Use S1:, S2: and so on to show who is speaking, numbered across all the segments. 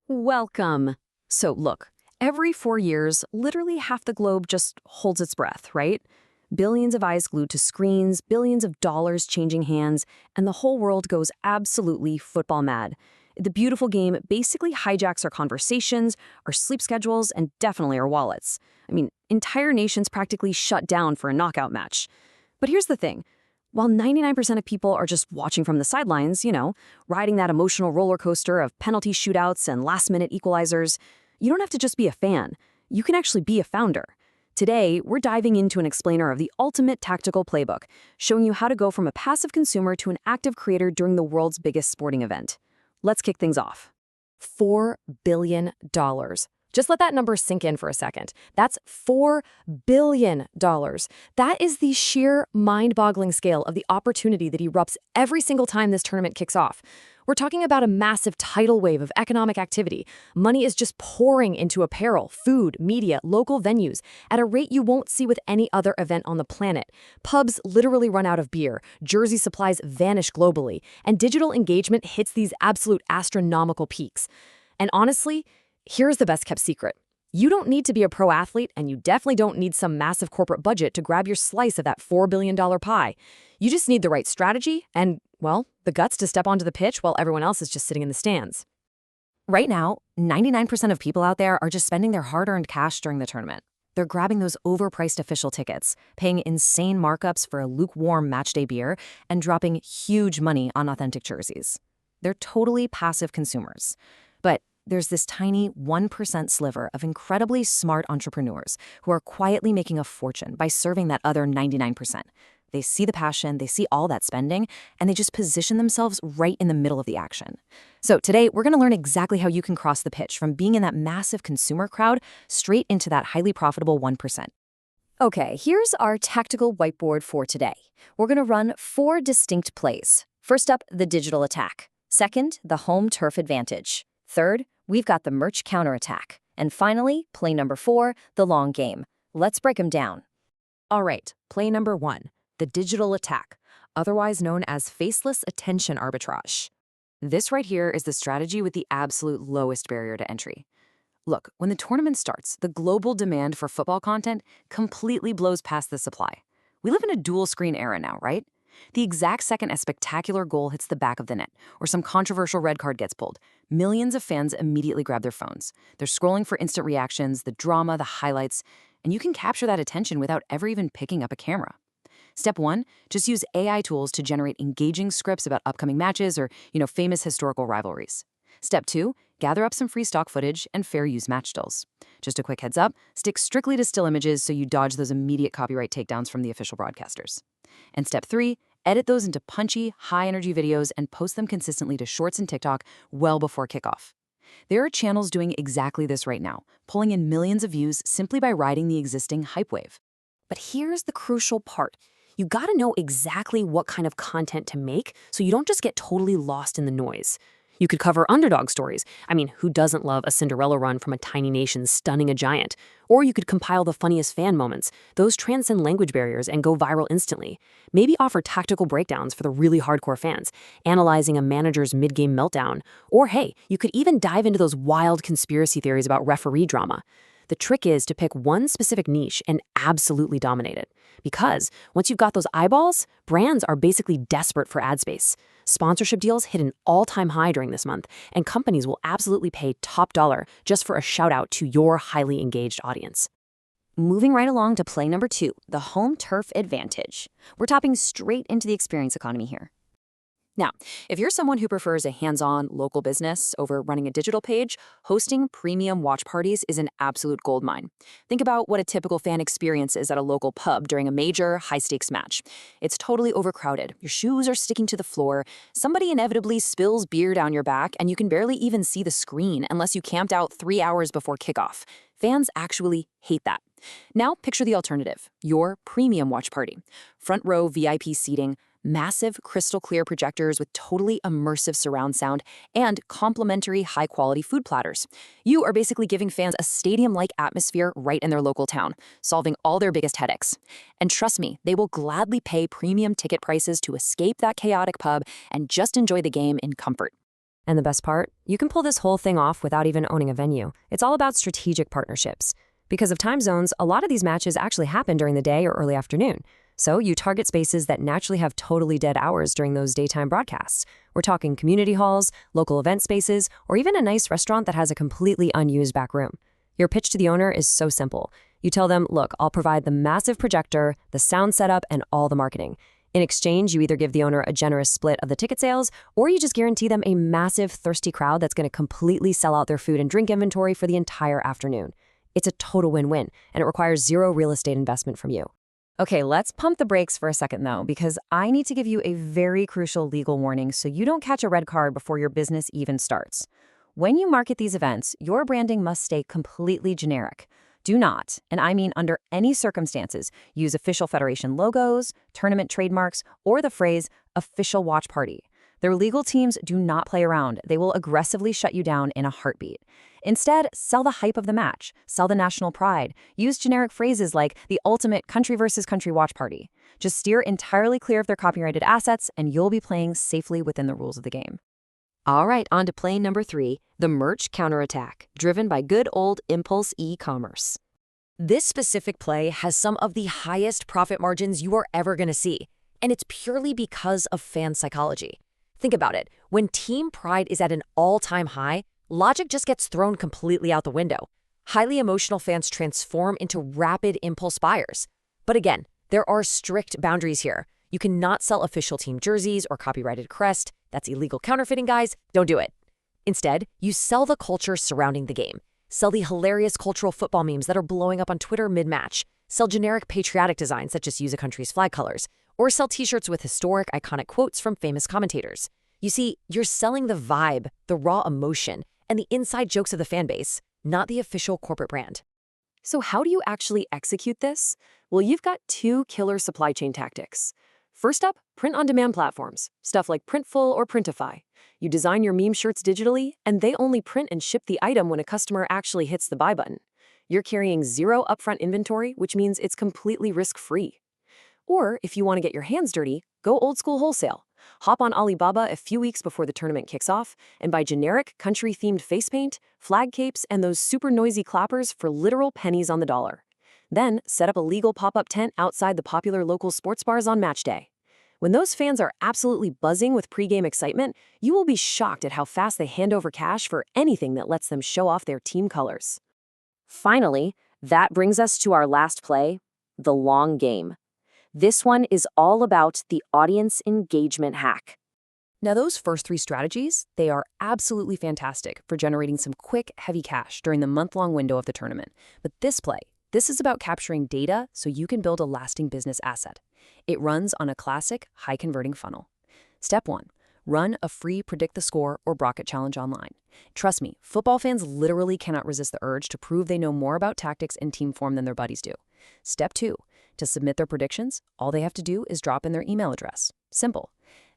S1: Welcome. So look, every 4 years, literally half the globe just holds its breath, right? Billions of eyes glued to screens, billions of dollars changing hands, and the whole world goes absolutely football mad. The beautiful game basically hijacks our conversations, our sleep schedules, and definitely our wallets. I mean, entire nations practically shut down for a knockout match. But here's the thing. While 99% of people are just watching from the sidelines, riding that emotional roller coaster of penalty shootouts and last-minute equalizers, you don't have to just be a fan. You can actually be a founder. Today, we're diving into an explainer of the ultimate tactical playbook, showing you how to go from a passive consumer to an active creator during the world's biggest sporting event. Let's kick things off. $4 billion. Just let that number sink in for a second. That's $4 billion. That is the sheer mind-boggling scale of the opportunity that erupts every single time this tournament kicks off. We're talking about a massive tidal wave of economic activity. Money is just pouring into apparel, food, media, local venues at a rate you won't see with any other event on the planet. Pubs literally run out of beer, jersey supplies vanish globally, and digital engagement hits these absolute astronomical peaks. And honestly, here's the best-kept secret. You don't need to be a pro athlete, and you definitely don't need some massive corporate budget to grab your slice of that $4 billion pie. You just need the right strategy and, well, the guts to step onto the pitch while everyone else is just sitting in the stands. Right now, 99% of people out there are just spending their hard-earned cash during the tournament. They're grabbing those overpriced official tickets, paying insane markups for a lukewarm matchday beer, and dropping huge money on authentic jerseys. They're totally passive consumers. But there's this tiny 1% sliver of incredibly smart entrepreneurs who are quietly making a fortune by serving that other 99%. They see the passion, they see all that spending, and they just position themselves right in the middle of the action. So today, we're going to learn exactly how you can cross the pitch from being in that massive consumer crowd straight into that highly profitable 1%. Okay, here's our tactical whiteboard for today. We're going to run 4 distinct plays. First up, the digital attack. Second, the home turf advantage. Third, we've got the merch counterattack. And finally, play number 4, the long game. Let's break them down.
S2: All right, play number 1, the digital attack, otherwise known as faceless attention arbitrage. This right here is the strategy with the absolute lowest barrier to entry. Look, when the tournament starts, the global demand for football content completely blows past the supply. We live in a dual-screen era now, right? The exact second a spectacular goal hits the back of the net, or some controversial red card gets pulled, millions of fans immediately grab their phones. They're scrolling for instant reactions, the drama, the highlights, and you can capture that attention without ever even picking up a camera. Step 1, just use AI tools to generate engaging scripts about upcoming matches or, famous historical rivalries. Step 2, gather up some free stock footage and fair use match stills. Just a quick heads up, stick strictly to still images so you dodge those immediate copyright takedowns from the official broadcasters. And step 3, edit those into punchy, high-energy videos and post them consistently to Shorts and TikTok well before kickoff. There are channels doing exactly this right now, pulling in millions of views simply by riding the existing hype wave.
S1: But here's the crucial part. You gotta know exactly what kind of content to make so you don't just get totally lost in the noise. You could cover underdog stories. I mean, who doesn't love a Cinderella run from a tiny nation stunning a giant? Or you could compile the funniest fan moments. Those transcend language barriers and go viral instantly. Maybe offer tactical breakdowns for the really hardcore fans, analyzing a manager's mid-game meltdown. Or hey, you could even dive into those wild conspiracy theories about referee drama. The trick is to pick one specific niche and absolutely dominate it. Because once you've got those eyeballs, brands are basically desperate for ad space. Sponsorship deals hit an all-time high during this month, and companies will absolutely pay top dollar just for a shout-out to your highly engaged audience.
S3: Moving right along to play number 2, the home turf advantage. We're tapping straight into the experience economy here.
S1: Now, if you're someone who prefers a hands-on local business over running a digital page, hosting premium watch parties is an absolute goldmine. Think about what a typical fan experience is at a local pub during a major, high-stakes match. It's totally overcrowded. Your shoes are sticking to the floor. Somebody inevitably spills beer down your back, and you can barely even see the screen unless you camped out 3 hours before kickoff. Fans actually hate that. Now, picture the alternative, your premium watch party. Front row VIP seating, massive crystal-clear projectors with totally immersive surround sound, and complimentary high-quality food platters. You are basically giving fans a stadium-like atmosphere right in their local town, solving all their biggest headaches. And trust me, they will gladly pay premium ticket prices to escape that chaotic pub and just enjoy the game in comfort.
S2: And the best part? You can pull this whole thing off without even owning a venue. It's all about strategic partnerships. Because of time zones, a lot of these matches actually happen during the day or early afternoon. So you target spaces that naturally have totally dead hours during those daytime broadcasts. We're talking community halls, local event spaces, or even a nice restaurant that has a completely unused back room. Your pitch to the owner is so simple. You tell them, look, I'll provide the massive projector, the sound setup, and all the marketing. In exchange, you either give the owner a generous split of the ticket sales, or you just guarantee them a massive, thirsty crowd that's going to completely sell out their food and drink inventory for the entire afternoon. It's a total win-win, and it requires zero real estate investment from you.
S1: Okay, let's pump the brakes for a second, though, because I need to give you a very crucial legal warning so you don't catch a red card before your business even starts. When you market these events, your branding must stay completely generic. Do not, and I mean under any circumstances, use official federation logos, tournament trademarks, or the phrase official watch party. Their legal teams do not play around. They will aggressively shut you down in a heartbeat. Instead, sell the hype of the match, sell the national pride, use generic phrases like the ultimate country versus country watch party. Just steer entirely clear of their copyrighted assets, and you'll be playing safely within the rules of the game.
S2: All right, on to play number 3, the merch counterattack, driven by good old impulse e-commerce. This specific play has some of the highest profit margins you are ever going to see, and it's purely because of fan psychology. Think about it. When team pride is at an all-time high, logic just gets thrown completely out the window. Highly emotional fans transform into rapid impulse buyers. But again, there are strict boundaries here. You cannot sell official team jerseys or copyrighted crest. That's illegal counterfeiting, guys. Don't do it. Instead, you sell the culture surrounding the game. Sell the hilarious cultural football memes that are blowing up on Twitter mid-match. Sell generic patriotic designs that just use a country's flag colors. Or sell t-shirts with historic, iconic quotes from famous commentators. You see, you're selling the vibe, the raw emotion, and the inside jokes of the fan base, not the official corporate brand.
S1: So how do you actually execute this? Well, you've got 2 killer supply chain tactics. First up, print-on-demand platforms, stuff like Printful or Printify. You design your meme shirts digitally, and they only print and ship the item when a customer actually hits the buy button. You're carrying zero upfront inventory, which means it's completely risk-free. Or, if you want to get your hands dirty, go old-school wholesale. Hop on Alibaba a few weeks before the tournament kicks off and buy generic, country-themed face paint, flag capes, and those super noisy clappers for literal pennies on the dollar. Then, set up a legal pop-up tent outside the popular local sports bars on match day. When those fans are absolutely buzzing with pre-game excitement, you will be shocked at how fast they hand over cash for anything that lets them show off their team colors. Finally, that brings us to our last play, the long game. This one is all about the audience engagement hack.
S2: Now, those first 3 strategies, they are absolutely fantastic for generating some quick, heavy cash during the month-long window of the tournament. But this play, this is about capturing data so you can build a lasting business asset. It runs on a classic, high-converting funnel. Step 1, run a free Predict the Score or Brocket challenge online. Trust me, football fans literally cannot resist the urge to prove they know more about tactics and team form than their buddies do. Step 2, to submit their predictions, all they have to do is drop in their email address. Simple.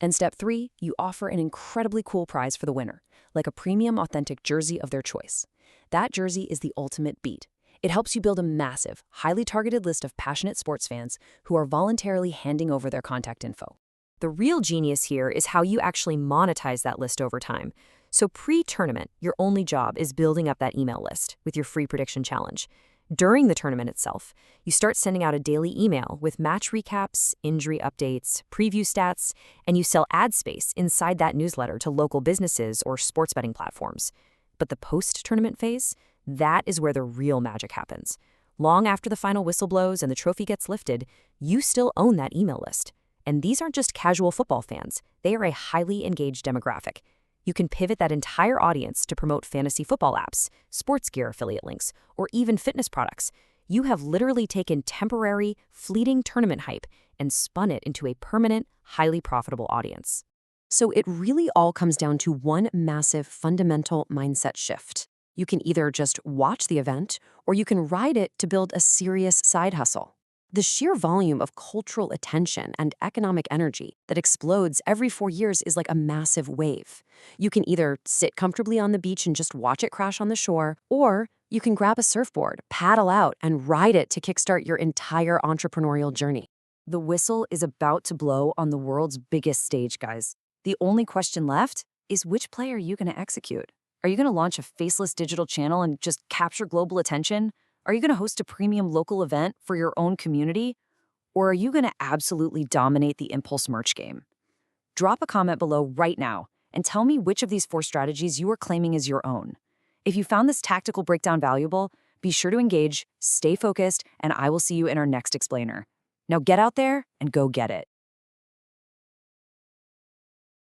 S2: And step 3, you offer an incredibly cool prize for the winner, like a premium authentic jersey of their choice. That jersey is the ultimate beat. It helps you build a massive, highly targeted list of passionate sports fans who are voluntarily handing over their contact info. The real genius here is how you actually monetize that list over time. So pre-tournament, your only job is building up that email list with your free prediction challenge. During the tournament itself, you start sending out a daily email with match recaps, injury updates, preview stats, and you sell ad space inside that newsletter to local businesses or sports betting platforms. But the post-tournament phase, that is where the real magic happens. Long after the final whistle blows and the trophy gets lifted, you still own that email list. And these aren't just casual football fans. They are a highly engaged demographic. You can pivot that entire audience to promote fantasy football apps, sports gear affiliate links, or even fitness products. You have literally taken temporary, fleeting tournament hype and spun it into a permanent, highly profitable audience.
S1: So it really all comes down to one massive fundamental mindset shift. You can either just watch the event, or you can ride it to build a serious side hustle. The sheer volume of cultural attention and economic energy that explodes every 4 years is like a massive wave. You can either sit comfortably on the beach and just watch it crash on the shore, or you can grab a surfboard, paddle out, and ride it to kickstart your entire entrepreneurial journey. The whistle is about to blow on the world's biggest stage, guys. The only question left
S2: is which play are you going to execute? Are you going to launch a faceless digital channel and just capture global attention? Are you going to host a premium local event for your own community? Or are you going to absolutely dominate the impulse merch game? Drop a comment below right now and tell me which of these 4 strategies you are claiming as your own. If you found this tactical breakdown valuable, be sure to engage, stay focused, and I will see you in our next explainer. Now get out there and go get it.